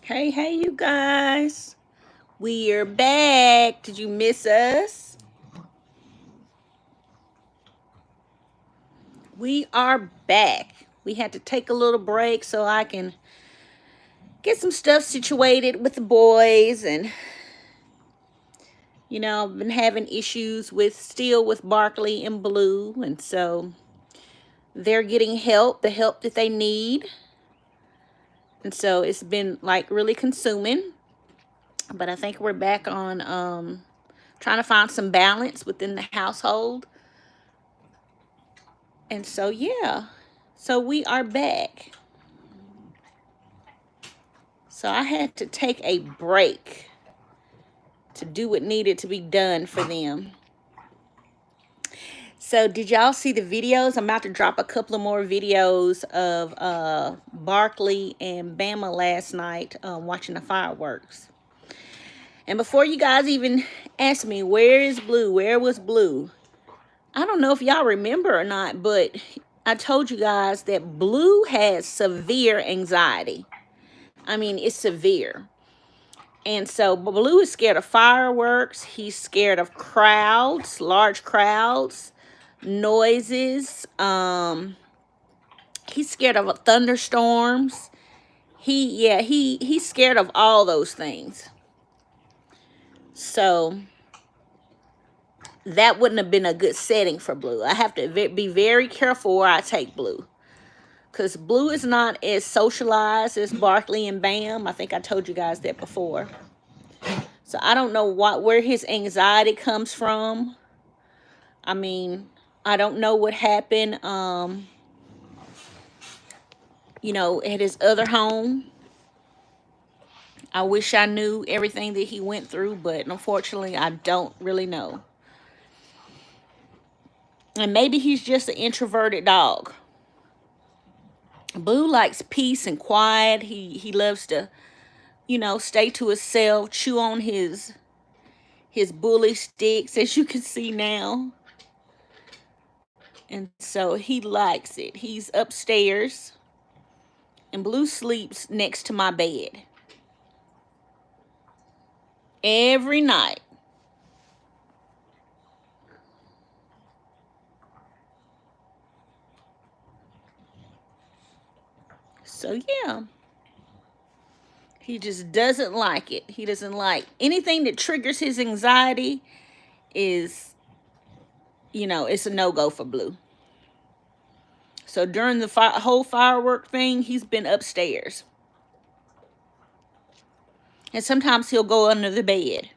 Hey, you guys. We are back. Did you miss us? We are back. We had to take a little break so I can get some stuff situated with the boys. And, I've been having issues with Barkley and Blue. And so they're getting help, the help that they need. And so it's been like really consuming. But I think we're back on trying to find some balance within the household. And so, yeah. So we are back. So I had to take a break to do what needed to be done for them. So did y'all see the videos? I'm about to drop a couple of more videos of Barkley and Bama last night watching the fireworks. And before you guys even ask me, where is Blue? Where was Blue? I don't know if y'all remember or not, but I told you guys that Blue has severe anxiety. I mean, it's severe. And so Blue is scared of fireworks. He's scared of crowds, large crowds, noises. He's scared of thunderstorms. He's scared of all those things. So that wouldn't have been a good setting for Blue. I have to be very careful where I take Blue, because Blue is not as socialized as Barkley and Bam. I think I told you guys that before. So I don't know where his anxiety comes from. I mean, I don't know what happened, at his other home. I wish I knew everything that he went through, but unfortunately, I don't really know. And maybe he's just an introverted dog. Blue likes peace and quiet. He loves to, stay to himself, chew on his bully sticks, as you can see now. And so he likes it. He's upstairs, and Blue sleeps next to my bed every night. So yeah, he just doesn't like it. He doesn't like anything that triggers his anxiety. It's a no-go for Blue. So during the whole firework thing, he's been upstairs. And sometimes he'll go under the bed.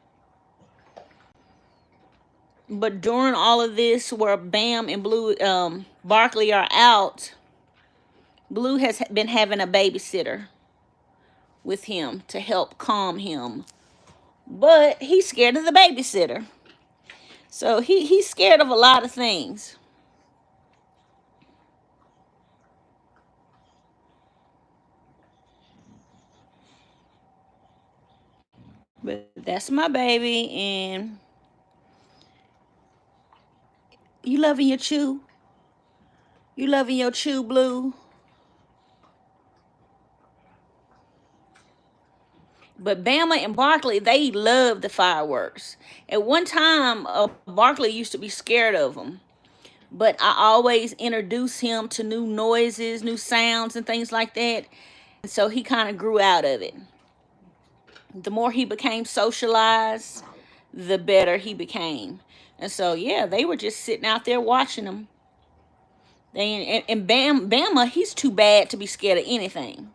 But during all of this, where Bam and Blue, Barkley are out, Blue has been having a babysitter with him to help calm him. But he's scared of the babysitter. So he's scared of a lot of things. But that's my baby, and you loving your chew? You loving your chew, Blue? But Bama and Barkley, they love the fireworks. At one time, Barkley used to be scared of them. But I always introduce him to new noises, new sounds, and things like that. And so he kind of grew out of it. The more he became socialized, the better he became. And so, yeah, they were just sitting out there watching him. And Bama, he's too bad to be scared of anything.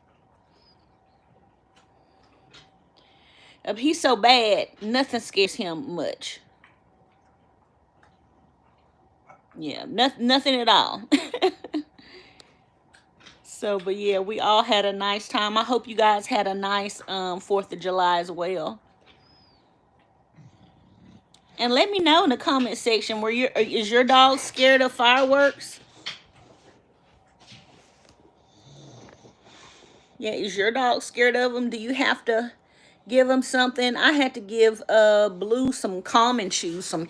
He's so bad, nothing scares him much. Yeah, nothing at all. So, but yeah, we all had a nice time. I hope you guys had a nice 4th of July as well. And let me know in the comment section, is your dog scared of fireworks? Yeah, is your dog scared of them? Do you have to give them something? I had to give Blue some calming chews, some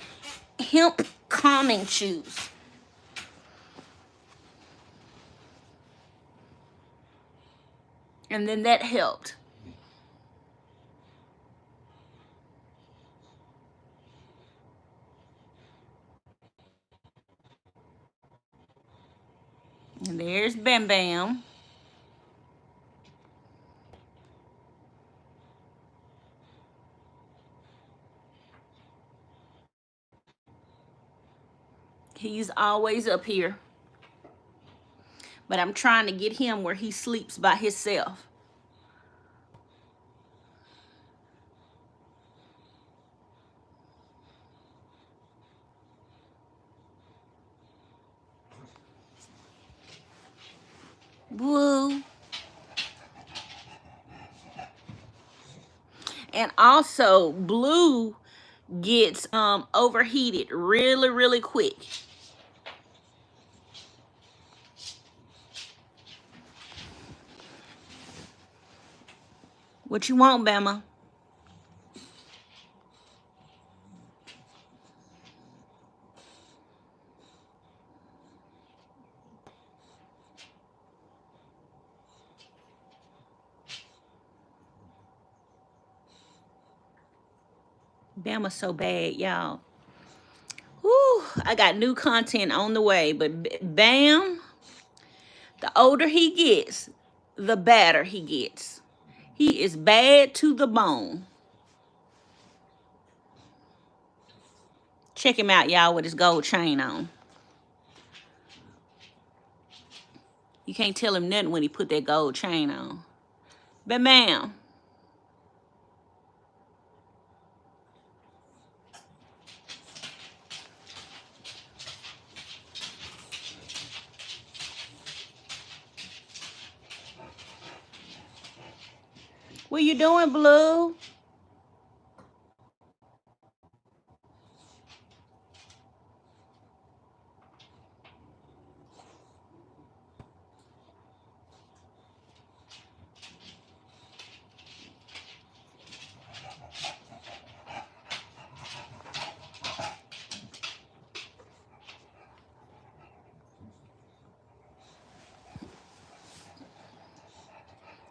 hemp calming chews. And then that helped. And there's Bam Bam. He's always up here. But I'm trying to get him where he sleeps by himself. Woo. And also, Blue gets overheated really, really quick. What you want, Bama? Bama's so bad, y'all. Whew, I got new content on the way, but Bam, the older he gets, the badder he gets. He is bad to the bone. Check him out, y'all, with his gold chain on. You can't tell him nothing when he put that gold chain on. Bam Bam. What you doing, Blue?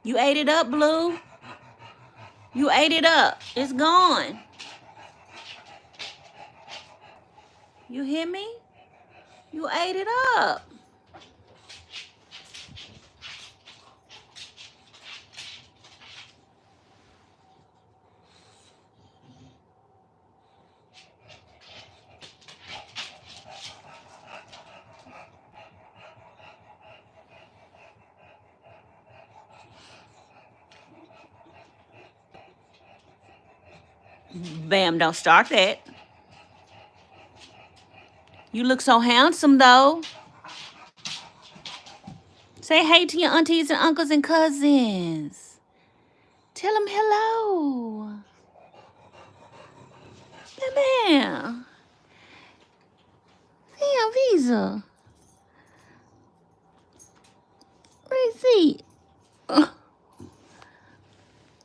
You ate it up, Blue. You ate it up. It's gone. You hear me? You ate it up. Bam, don't start that. You look so handsome, though. Say hey to your aunties and uncles and cousins. Tell them hello. Bam, bam. Damn, Visa. Let me see.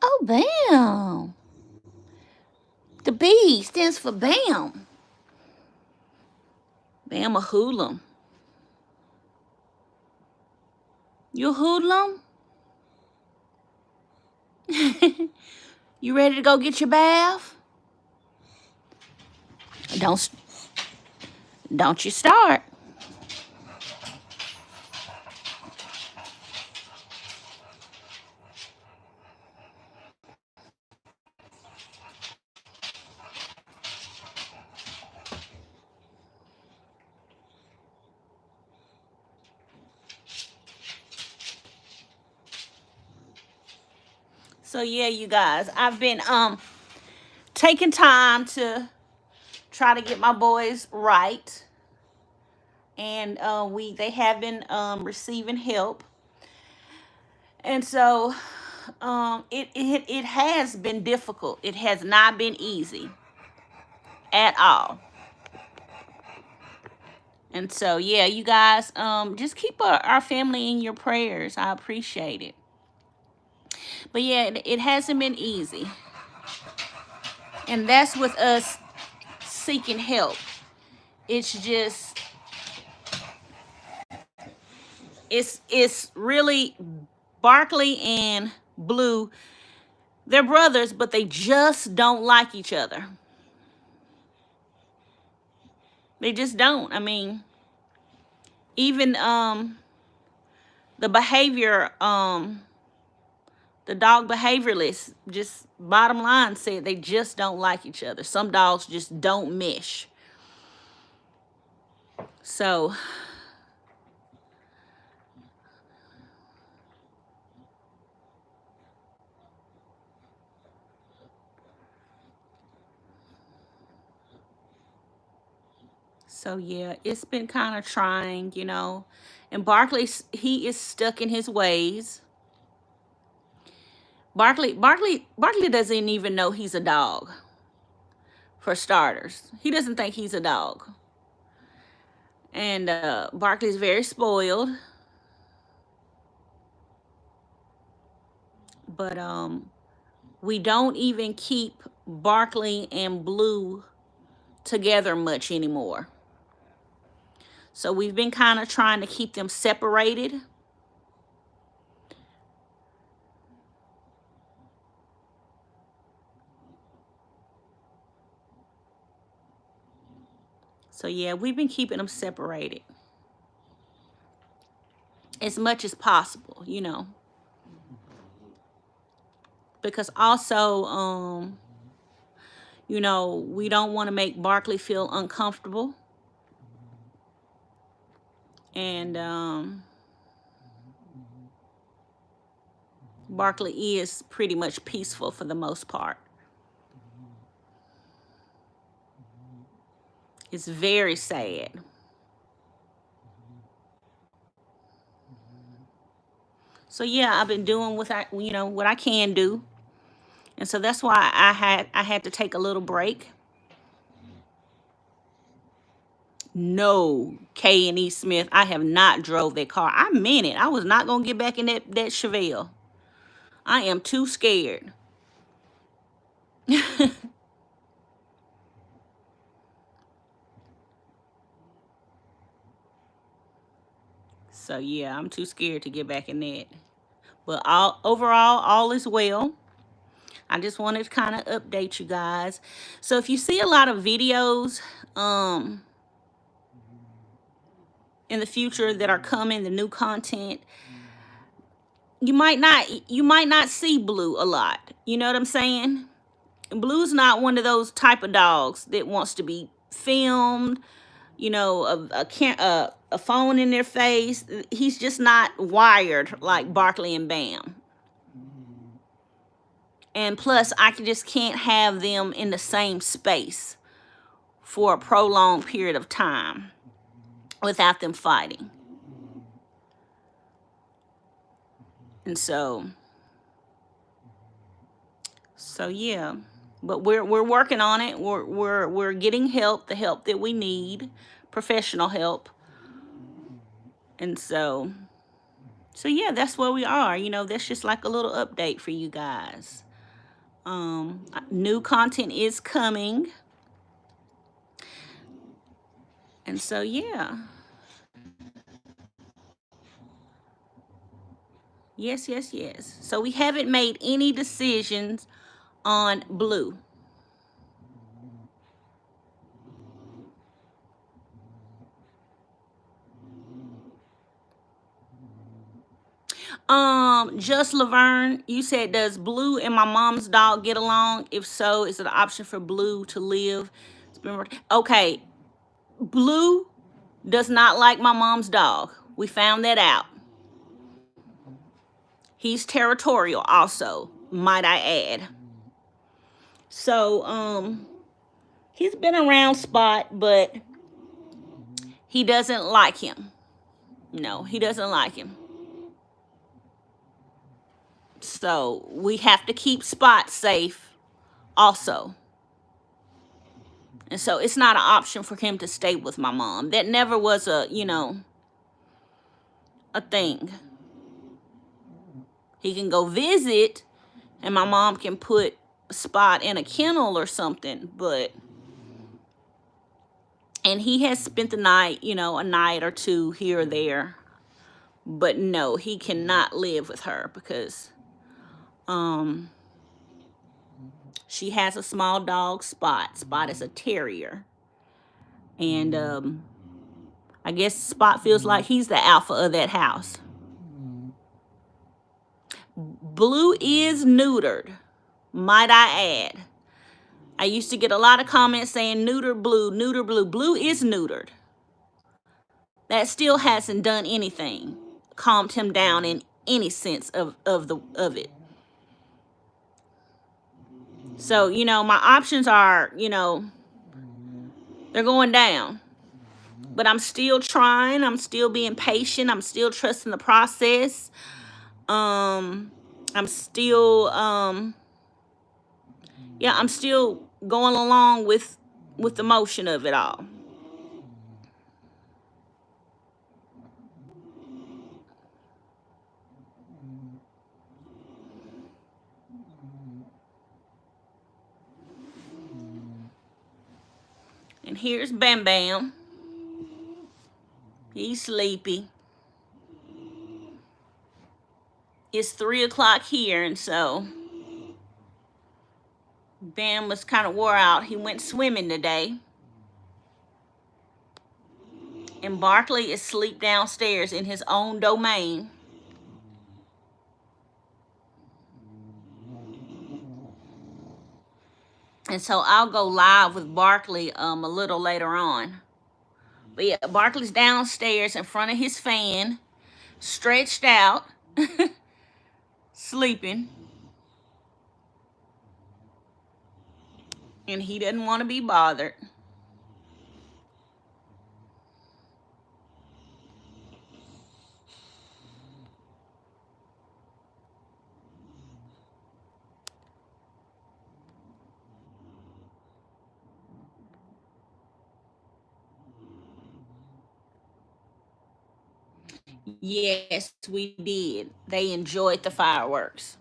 Oh, bam. The B stands for Bam. Bam a hoodlum. You a hoodlum? You ready to go get your bath? Don't you start. So yeah, you guys, I've been taking time to try to get my boys right, and they have been receiving help, and so it has been difficult. It has not been easy at all. And so yeah, you guys, just keep our family in your prayers. I appreciate it. But yeah, it hasn't been easy. And that's with us seeking help. It's just, it's really Barkley and Blue. They're brothers, but they just don't like each other. They just don't. I mean, even the behavior, the dog behavioralists, just bottom line said they just don't like each other. Some dogs just don't mesh. So yeah, it's been kind of trying, you know. And Barkley, he is stuck in his ways. Barkley doesn't even know he's a dog. For starters, he doesn't think he's a dog. And Barkley's very spoiled. But we don't even keep Barkley and Blue together much anymore. So we've been kind of trying to keep them separated. So yeah, we've been keeping them separated as much as possible, you know. Because also, you know, we don't want to make Barkley feel uncomfortable. And Barkley is pretty much peaceful for the most part. It's very sad. So yeah, I've been doing what I can do, and so that's why I had to take a little break. No, K and E Smith, I have not drove that car. I meant it. I was not gonna get back in that Chevelle. I am too scared. So yeah, I'm too scared to get back in that. But overall, all is well. I just wanted to kind of update you guys. So if you see a lot of videos in the future that are coming, the new content, you might not see Blue a lot. You know what I'm saying? Blue's not one of those type of dogs that wants to be filmed, you know, a phone in their face. He's just not wired like Barkley and Bam. And plus, I just can't have them in the same space for a prolonged period of time without them fighting. And so yeah, but we're working on it. We're getting help, the help that we need, professional help. And so yeah, that's where we are. You know, that's just like a little update for you guys. New content is coming. And so yeah. Yes. So we haven't made any decisions on Blue. Just Laverne, you said, does Blue and my mom's dog get along? If so, is it an option for Blue to live? Okay, Blue does not like my mom's dog. We found that out. He's territorial also, might I add. So, he's been around Spot, but he doesn't like him. No, he doesn't like him. So we have to keep Spot safe also. And so it's not an option for him to stay with my mom. That never was a thing. He can go visit and my mom can put Spot in a kennel or something, and he has spent the night, a night or two here or there. But no, he cannot live with her because she has a small dog, Spot. Spot is a terrier. And I guess Spot feels like he's the alpha of that house. Blue is neutered, might I add. I used to get a lot of comments saying neuter Blue, neuter Blue. Blue is neutered. That still hasn't done anything, calmed him down in any sense of it. So, you know, my options are, you know, they're going down. But I'm still trying. I'm still being patient. I'm still trusting the process. I'm still I'm still going along with the motion of it all. And here's Bam Bam. He's sleepy. It's 3 o'clock here, and so Bam was kind of wore out. He went swimming today. And Barkley is asleep downstairs in his own domain. And so I'll go live with Barkley a little later on. But yeah, Barkley's downstairs in front of his fan, stretched out, sleeping. And he doesn't want to be bothered. Yes, we did. They enjoyed the fireworks.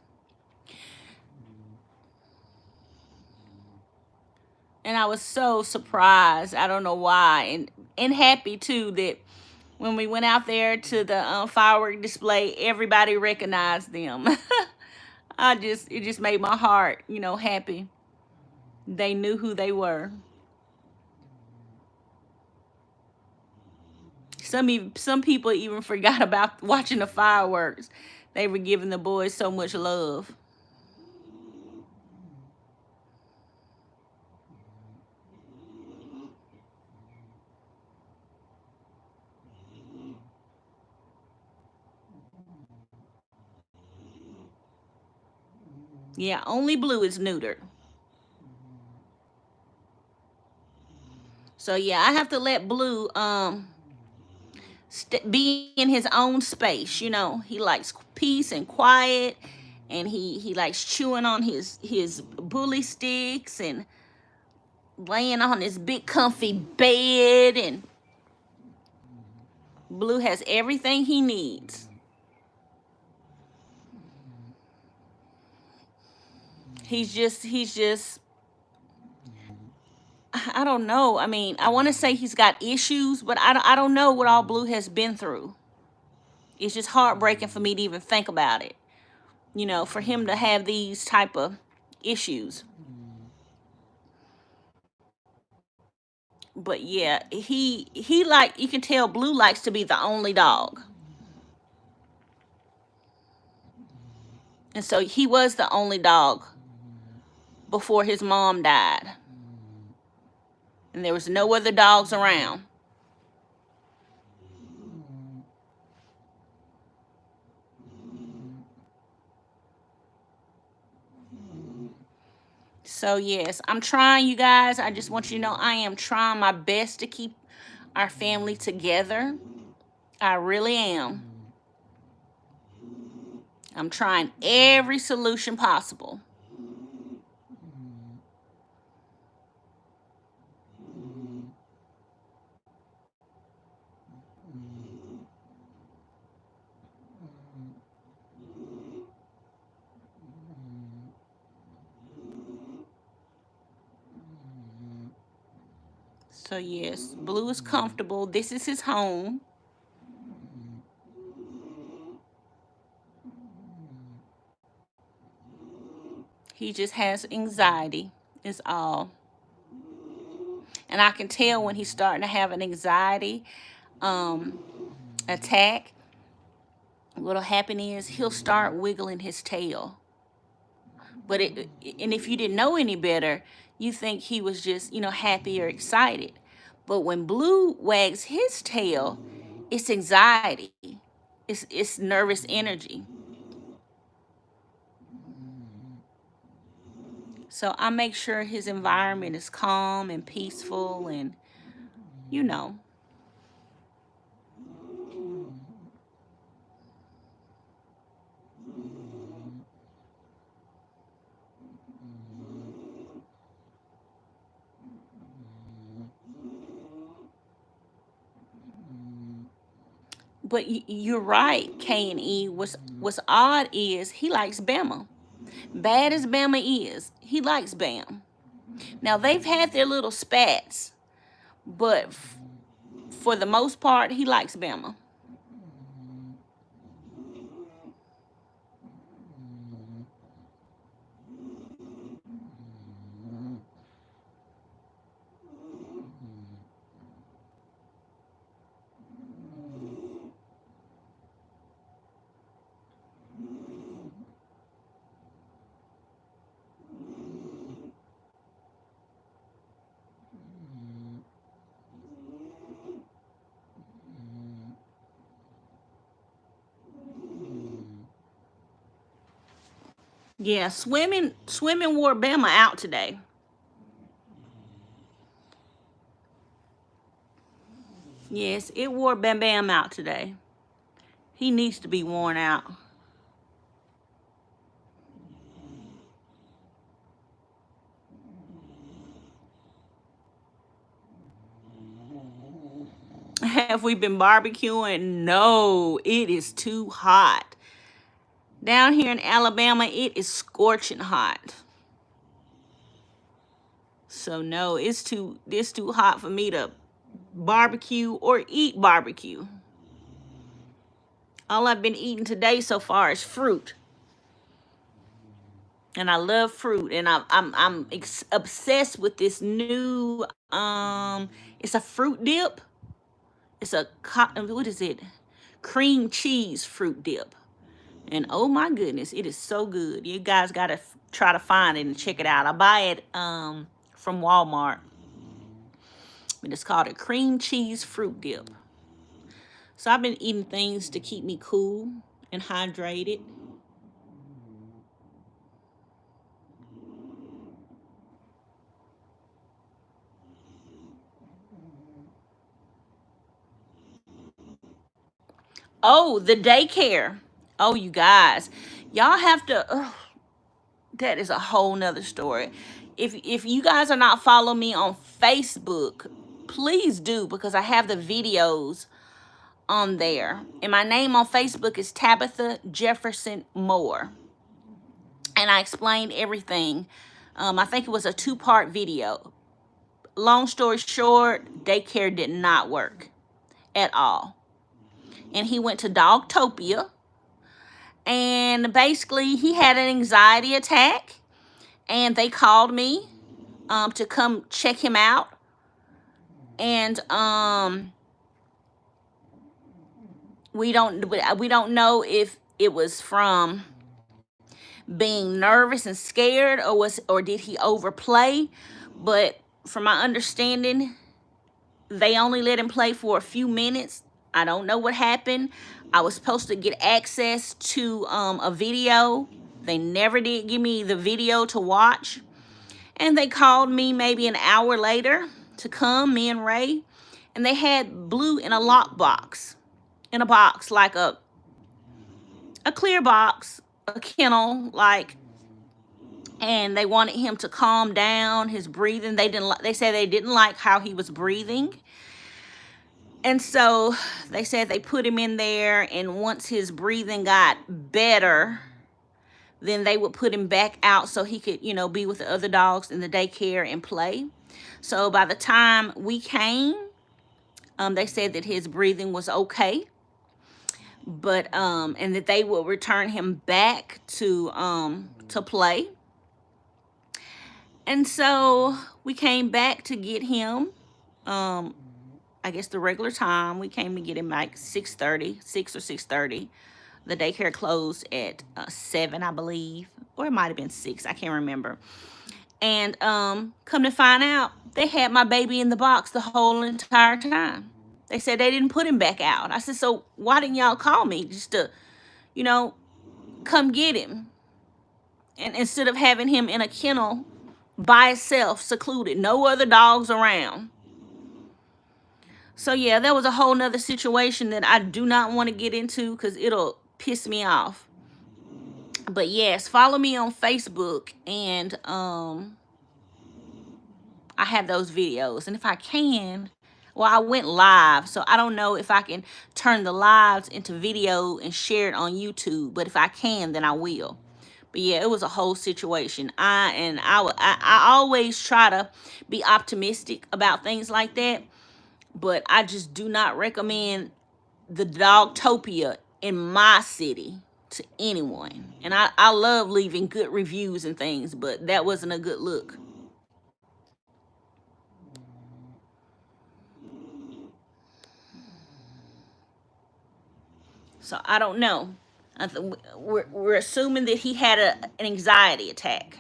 And I was so surprised. I don't know why. And happy too that when we went out there to the firework display, everybody recognized them. It just made my heart, you know, happy. They knew who they were. Some people even forgot about watching the fireworks. They were giving the boys so much love. Yeah, only Blue is neutered. So yeah, I have to let Blue be in his own space. You know, he likes peace and quiet, and he likes chewing on his bully sticks and laying on his big comfy bed. And Blue has everything he needs. He's just I don't know. I mean, I want to say he's got issues, but I don't know what all Blue has been through. It's just heartbreaking for me to even think about it. You know, for him to have these type of issues. But yeah, he like, you can tell Blue likes to be the only dog. And so he was the only dog before his mom died. And there was no other dogs around. So yes, I'm trying, you guys. I just want you to know I am trying my best to keep our family together. I really am. I'm trying every solution possible. So yes, Blue is comfortable. This is his home. He just has anxiety, is all. And I can tell when he's starting to have an anxiety attack what'll happen is he'll start wiggling his tail. But and if you didn't know any better, you think he was just, happy or excited. But when Blue wags his tail, it's anxiety. It's nervous energy. So I make sure his environment is calm and peaceful and, you know. But you're right, K and E. What's odd is he likes Bama. Bad as Bama is, he likes Bam. Now they've had their little spats, but for the most part, he likes Bama. Yeah, swimming wore Bama out today. Yes, it wore Bam Bam out today. He needs to be worn out. Have we been barbecuing? No, it is too hot. Down here in Alabama, it is scorching hot. So no, it's too hot for me to barbecue or eat barbecue. All I've been eating today so far is fruit. And I love fruit, and I'm obsessed with this new it's a fruit dip. It's a what is it? Cream cheese fruit dip. And oh my goodness, it is so good. You guys got to try to find it and check it out. I buy it from Walmart. And it's called a cream cheese fruit dip. So I've been eating things to keep me cool and hydrated. Oh, the daycare. Oh, you guys. Y'all have to that is a whole nother story. If you guys are not following me on Facebook, please do, because I have the videos on there. And my name on Facebook is Tabitha Jefferson Moore. And I explained everything. I think it was a 2-part video. Long story short, daycare did not work at all. And he went to Dogtopia. And basically, he had an anxiety attack. And they called me to come check him out. And we don't know if it was from being nervous and scared, or did he overplay. But from my understanding, they only let him play for a few minutes. I don't know what happened. I was supposed to get access to a video. They never did give me the video to watch. And they called me maybe an hour later to come, me and Ray. And they had Blue in a lock box. In a box, like a clear box, a kennel, like. And they wanted him to calm down his breathing. They said they didn't like how he was breathing. And so they said they put him in there, and once his breathing got better, then they would put him back out so he could, be with the other dogs in the daycare and play. So by the time we came, they said that his breathing was okay, but and that they will return him back to play. And so we came back to get him. I guess the regular time. We came to get him like 6:30, 6 or 6:30. The daycare closed at 7, I believe, or it might have been 6. I can't remember. And come to find out, they had my baby in the box the whole entire time. They said they didn't put him back out. I said, so why didn't y'all call me just to, you know, come get him? And instead of having him in a kennel by itself, secluded, no other dogs around. So yeah, that was a whole nother situation that I do not want to get into because it'll piss me off. But yes, follow me on Facebook, and I have those videos. And if I can, well, I went live, so I don't know if I can turn the lives into video and share it on YouTube. But if I can, then I will. But yeah, it was a whole situation. I always try to be optimistic about things like that, but I just do not recommend the Dogtopia in my city to anyone. And I love leaving good reviews and things, but that wasn't a good look. So I don't know. We're assuming that he had an anxiety attack.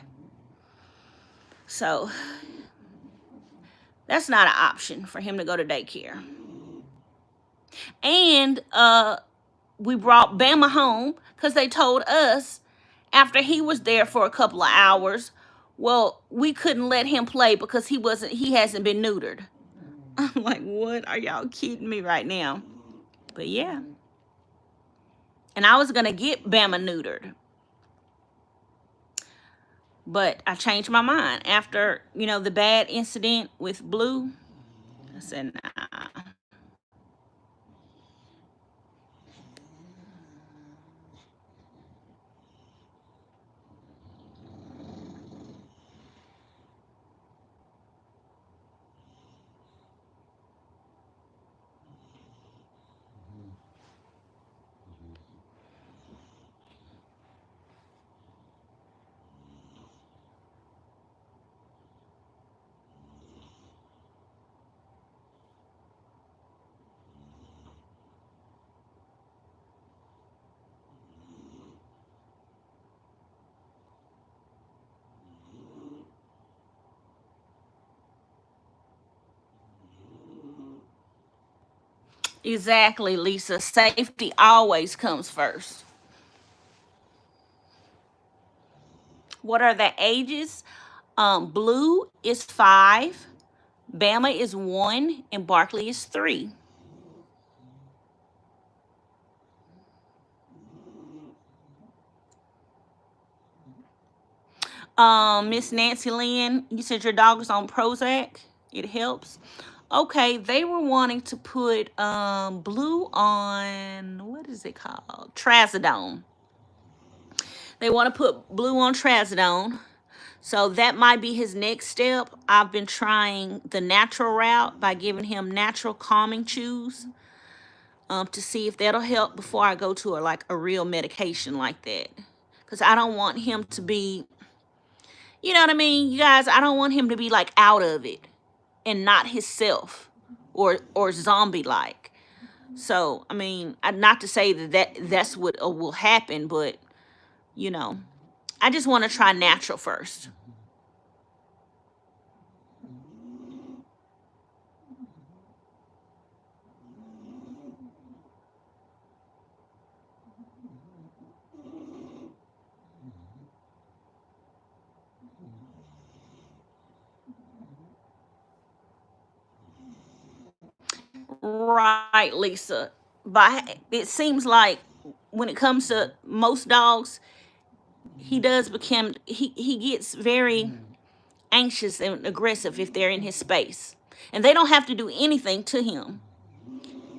So that's not an option for him to go to daycare. And we brought Bama home because they told us after he was there for a couple of hours, well, we couldn't let him play because he hasn't been neutered. I'm like, what? Are y'all kidding me right now? But yeah. And I was gonna get Bama neutered. But I changed my mind after, the bad incident with Blue. I said, nah. Exactly, Lisa. Safety always comes first. What are the ages? Blue is 5, Bama is 1, and Barkley is 3. Miss Nancy Lynn, you said your dog is on Prozac. It helps. Okay, they were wanting to put Blue on, what is it called? Trazodone. They want to put Blue on Trazodone. So that might be his next step. I've been trying the natural route by giving him natural calming chews to see if that'll help before I go to a real medication like that. Because I don't want him to be, you know what I mean, you guys, I don't want him to be like out of it and not himself or zombie like. So, I mean, not to say that's what will happen, but you know, I just want to try natural first. Right, Lisa. But it seems like when it comes to most dogs, he gets very anxious and aggressive if they're in his space. And they don't have to do anything to him.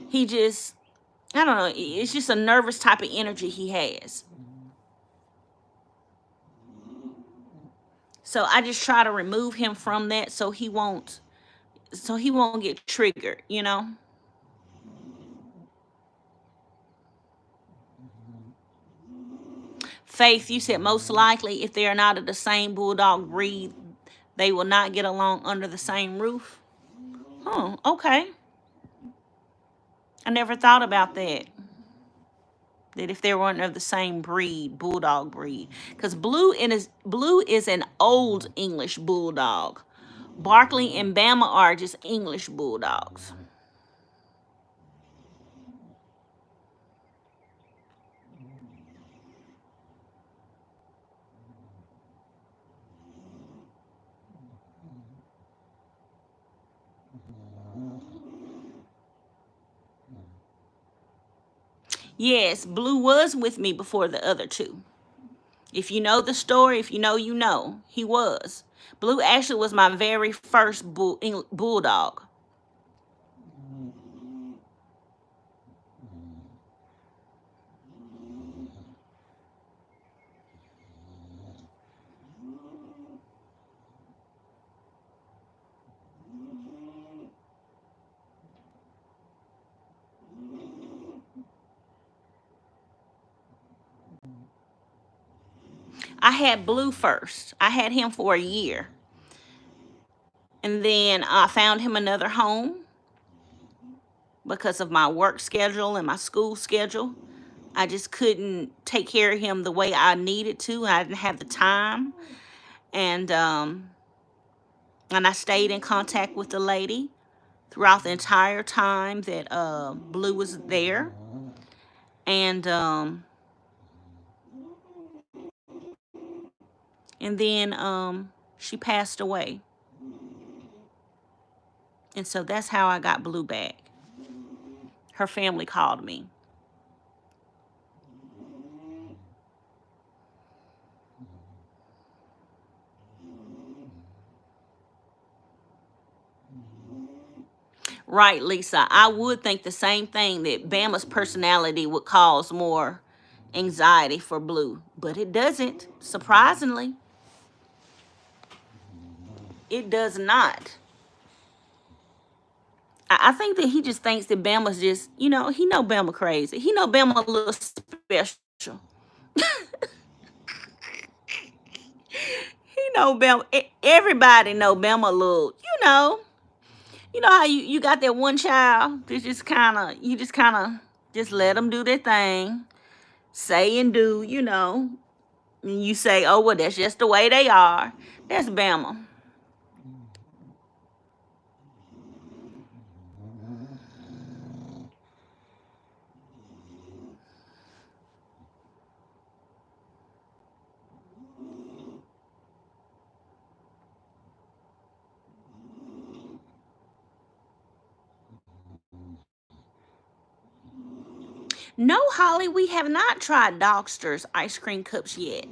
He just, I don't know, it's just a nervous type of energy he has. So I just try to remove him from that so he won't get triggered. Faith, you said most likely if they are not of the same bulldog breed, they will not get along under the same roof. Oh, okay. I never thought about that. that if they weren't of the same breed, bulldog breed. Because Blue is an old English bulldog. Barkley and Bama are just English bulldogs. Yes, Blue was with me before the other two. If you know the story, if you know, you know. He was. Blue actually was my very first bulldog. I had Blue first. I had him for a year. And then I found him another home because of my work schedule and my school schedule. I just couldn't take care of him the way I needed to. I didn't have the time. And I stayed in contact with the lady throughout the entire time that Blue was there. And then she passed away. And so that's how I got Blue back. Her family called me. Right, Lisa. I would think the same thing, that Bama's personality would cause more anxiety for Blue, but it doesn't. Surprisingly, it does not. I think that he just thinks that Bama's just, he know Bama crazy. He know Bama a little special. He know Bama. Everybody know Bama a little. You know how you got that one child that just kind of just let them do their thing, say and do. And you say, oh well, that's just the way they are. That's Bama. No, Holly, we have not tried Dogster's ice cream cups yet.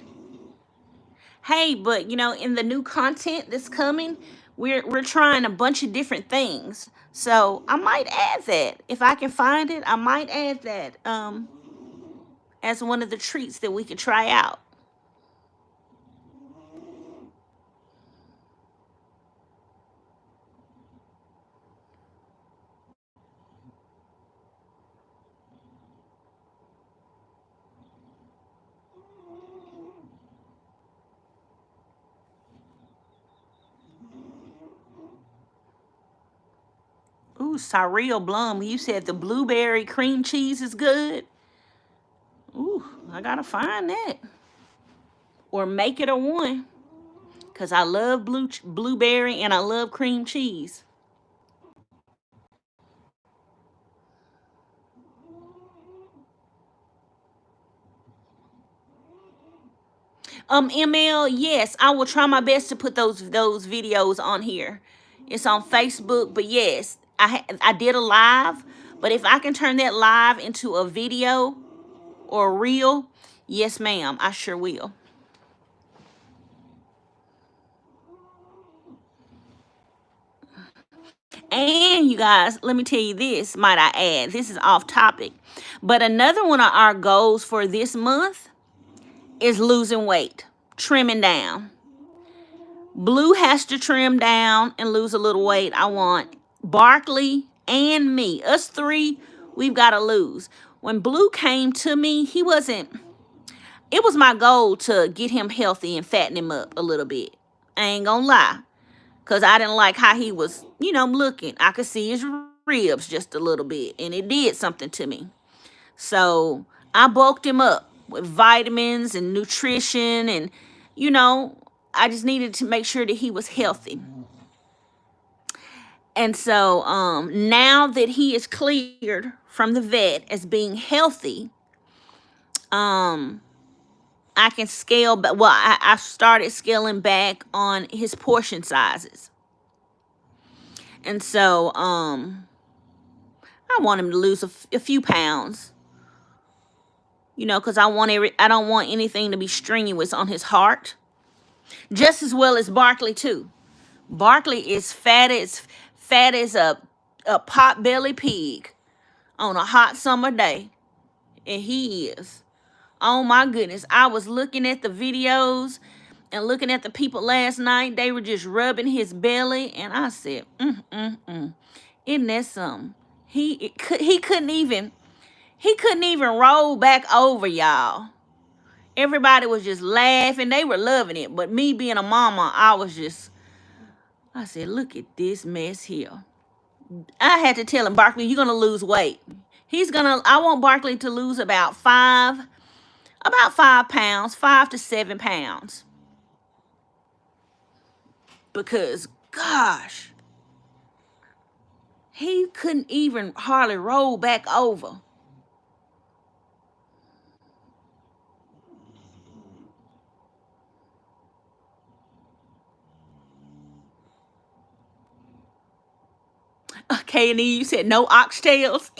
Hey, but in the new content that's coming, we're trying a bunch of different things. So I might add that. If I can find it, I might add that as one of the treats that we could try out. Ooh, Cyril Blum, you said the blueberry cream cheese is good. Ooh, I gotta find that. Or make it a one. Cause I love blueberry and I love cream cheese. ML, yes, I will try my best to put those videos on here. It's on Facebook, but yes, I did a live. But if I can turn that live into a video or a reel, yes, ma'am, I sure will. And you guys, let me tell you this, might I add, this is off topic, but another one of our goals for this month is losing weight, trimming down. Blue has to trim down and lose a little weight. I want Barkley and me, us three, we've got to lose. When Blue came to me, it was my goal to get him healthy and fatten him up a little bit. I ain't gonna lie. Because I didn't like how he was, looking. I could see his ribs just a little bit. And it did something to me. So I bulked him up with vitamins and nutrition, and you know, I just needed to make sure that he was healthy. And so now that he is cleared from the vet as being healthy, um, I can scale back. Well, I started scaling back on his portion sizes. And so I want him to lose a few pounds, you know, because I don't want anything to be strenuous on his heart, just as well as Barkley too. Barkley is fat as a pot-belly pig on a hot summer day, and he is. Oh my goodness. I was looking at the videos and looking at the people last night. They were just rubbing his belly, and I said, isn't that something? He couldn't even roll back over, y'all. Everybody was just laughing. They were loving it. But me being a mama, I said, look at this mess here. I had to tell him, Barkley, you're gonna lose weight. I want Barkley to lose about 5 pounds, 5 to 7 pounds. Because gosh, he couldn't even hardly roll back over. Okay, and you said no oxtails.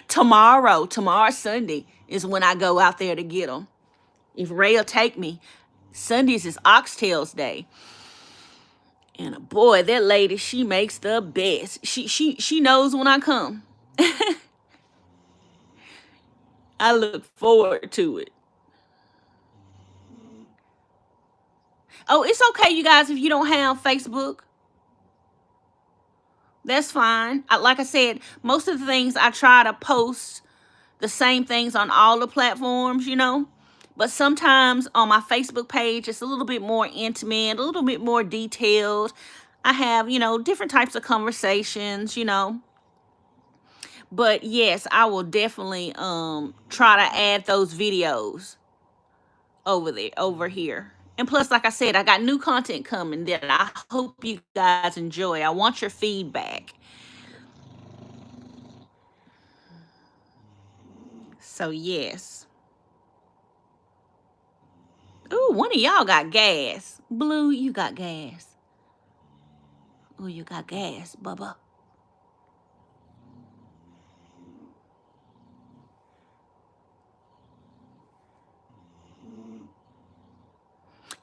Tomorrow Sunday is when I go out there to get them. If Ray'll take me, Sundays is oxtails day. And boy, that lady, she makes the best. She knows when I come. I look forward to it. Oh, it's okay, you guys, if you don't have Facebook. That's fine. Like I said, most of the things I try to post the same things on all the platforms, you know. But sometimes on my Facebook page, it's a little bit more intimate, a little bit more detailed. I have, you know, different types of conversations, you know. But yes, I will definitely try to add those videos over here. And plus, like I said, I got new content coming that I hope you guys enjoy. I want your feedback. So yes. Ooh, one of y'all got gas. Blue, you got gas. Ooh, you got gas, Bubba.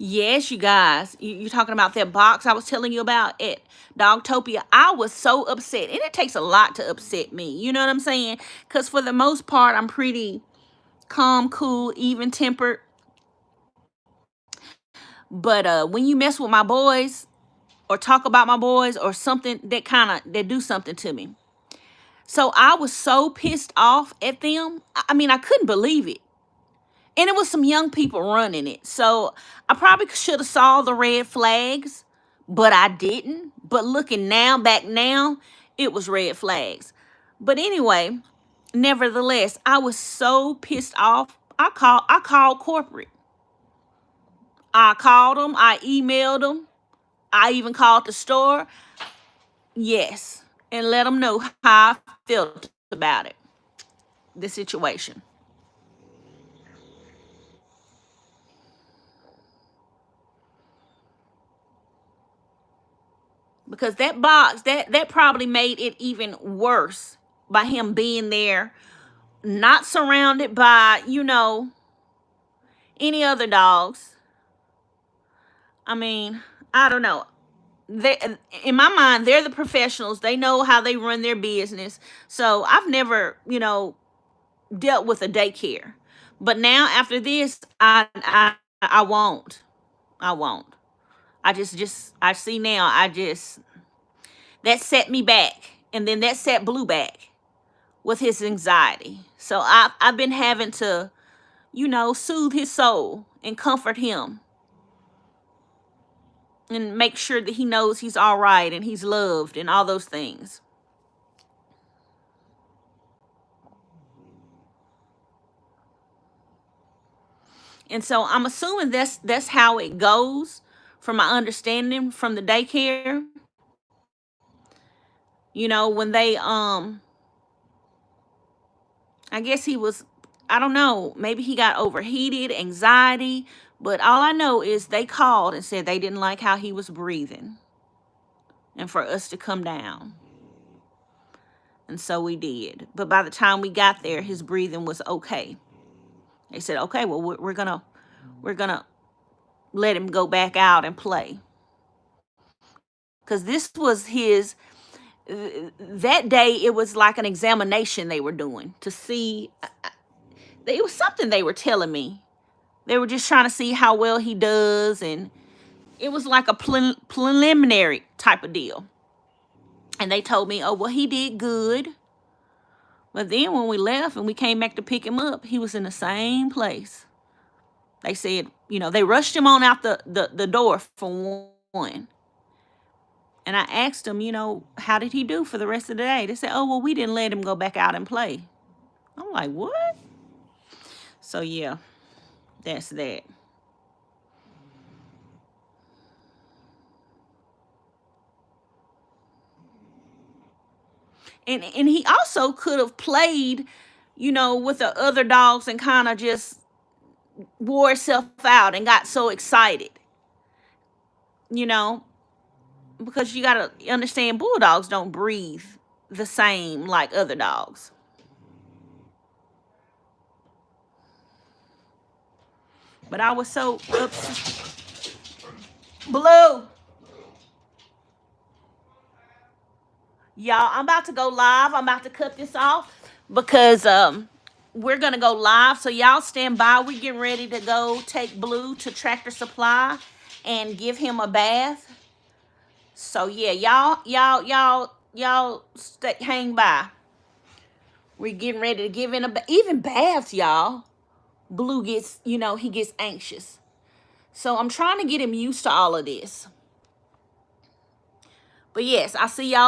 Yes, you guys. You're talking about that box I was telling you about at Dogtopia. I was so upset. And it takes a lot to upset me. You know what I'm saying? Because for the most part, I'm pretty calm, cool, even tempered. But when you mess with my boys or talk about my boys or something, that do something to me. So I was so pissed off at them. I mean, I couldn't believe it. And it was some young people running it. So I probably should have saw the red flags, but I didn't. But looking back now, it was red flags. But anyway, nevertheless, I was so pissed off. I called corporate. I called them. I emailed them. I even called the store. Yes. And let them know how I felt about it, the situation. Because that box, that probably made it even worse by him being there, not surrounded by, you know, any other dogs. I mean, I don't know. They, in my mind, they're the professionals. They know how they run their business. So I've never, you know, dealt with a daycare. But now after this, I won't. I won't. I see now. That set me back, and then that set Blue back with his anxiety. So I've been having to, you know, soothe his soul and comfort him and make sure that he knows he's all right and he's loved and all those things. And so I'm assuming that's how it goes, from my understanding from the daycare. You know, when they I guess he was, I don't know, maybe he got overheated, anxiety, but all I know is they called and said they didn't like how he was breathing and for us to come down. And so we did. But by the time we got there, his breathing was okay. They said, okay, well, we're gonna let him go back out and play. Because this was his, that day, it was like an examination they were doing to see, it was something they were telling me. They were just trying to see how well he does. And it was like a preliminary type of deal. And they told me, oh, well, he did good. But then when we left and we came back to pick him up, he was in the same place. They said, you know, they rushed him on out the door for one. And I asked them, you know, how did he do for the rest of the day? They said, oh, well, we didn't let him go back out and play. I'm like, what? So, yeah, that's that. And he also could have played, you know, with the other dogs and kind of just wore itself out and got so excited, you know, because you got to understand bulldogs don't breathe the same like other dogs. But I was so upset. Blue. Y'all, I'm about to go live. I'm about to cut this off because we're gonna go live. So y'all stand by. We getting ready to go take Blue to Tractor Supply and give him a bath. So yeah, y'all stay, hang by. We're getting ready to give in even baths, y'all. Blue gets, you know, he gets anxious. So I'm trying to get him used to all of this. But yes, I'll see y'all